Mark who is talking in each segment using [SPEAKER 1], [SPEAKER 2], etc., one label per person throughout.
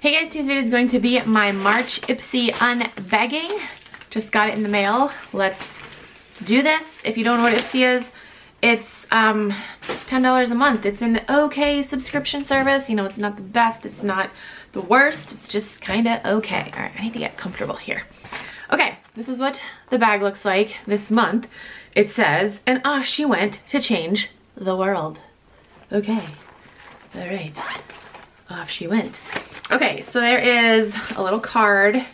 [SPEAKER 1] Hey guys, today's video is going to be my March Ipsy unbagging. Just got it in the mail. Let's do this. If you don't know what Ipsy is, it's $10 a month. It's an okay subscription service. You know, it's not the best, it's not the worst, it's just kind of okay. All right, I need to get comfortable here. Okay, this is what the bag looks like this month. It says, and off she went to change the world. Okay, all right, off she went. Okay, so there is a little card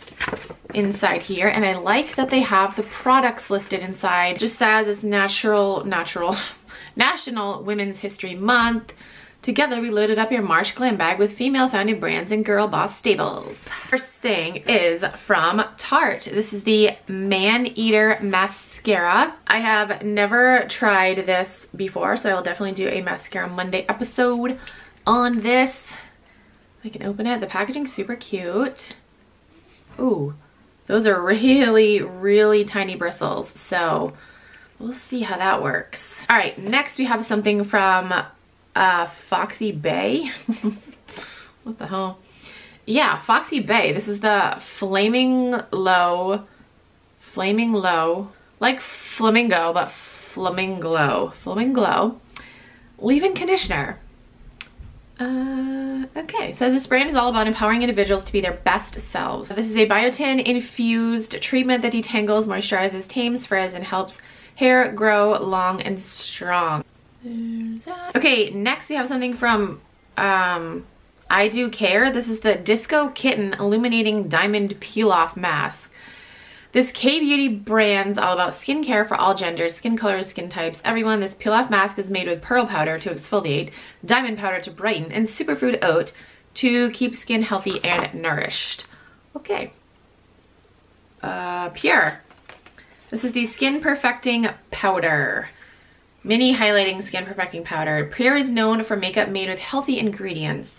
[SPEAKER 1] inside here, and I like that they have the products listed inside. It just says it's National Women's History Month. Together we loaded up your March glam bag with female-founded brands and girl boss staples. First thing is from Tarte. This is the Man Eater Mascara. I have never tried this before, so I will definitely do a Mascara Monday episode on this. I can open it. The packaging's super cute. Ooh, those are really, really tiny bristles. So we'll see how that works. All right, next we have something from Foxy Bay. What the hell? Yeah, Foxy Bay. This is the Flaming Low, like flamingo, but flamingo leave-in conditioner. Okay, so this brand is all about empowering individuals to be their best selves. This is a biotin infused treatment that detangles, moisturizes, tames, frizz, and helps hair grow long and strong. Okay, next we have something from I Do Care. This is the Disco Kitten Illuminating Diamond Peel Off Mask. This K-Beauty brand's all about skincare for all genders, skin colors, skin types, everyone. This peel-off mask is made with pearl powder to exfoliate, diamond powder to brighten, and superfood oat to keep skin healthy and nourished. Okay. Pure. This is the Skin Perfecting Powder. Mini Highlighting Skin Perfecting Powder. Pure is known for makeup made with healthy ingredients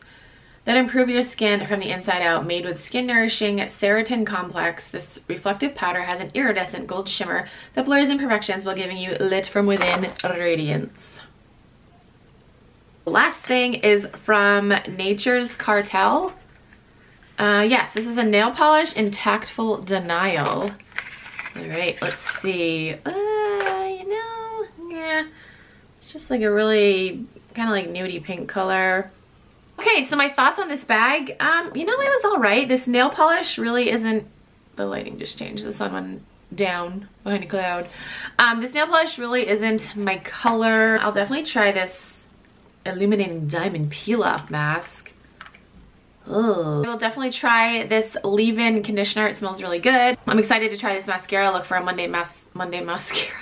[SPEAKER 1] that improve your skin from the inside out. Made with skin nourishing Ceratin complex, this reflective powder has an iridescent gold shimmer that blurs imperfections while giving you lit from within radiance. Last thing is from Nature's Cartel. Yes, this is a nail polish in Tactful Denial. All right, let's see. You know, yeah, it's just like a really kind of like nudie pink color. Okay, so my thoughts on this bag, you know, it was all right. This nail polish really isn't, the lighting just changed. The sun went down behind a cloud. This nail polish really isn't my color. I'll definitely try this Illuminating Diamond Peel Off Mask. Ugh. I will definitely try this leave-in conditioner. It smells really good. I'm excited to try this mascara. Look for a Monday mascara.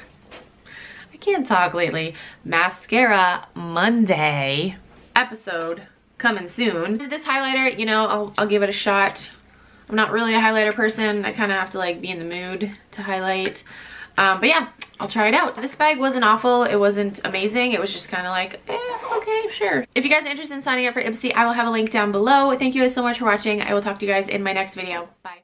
[SPEAKER 1] I can't talk lately. Mascara Monday episode coming soon. This highlighter, you know, I'll give it a shot. I'm not really a highlighter person. I kind of have to like be in the mood to highlight. But yeah, I'll try it out. This bag wasn't awful. It wasn't amazing. It was just kind of like, okay, sure. If you guys are interested in signing up for Ipsy, I will have a link down below. Thank you guys so much for watching. I will talk to you guys in my next video. Bye.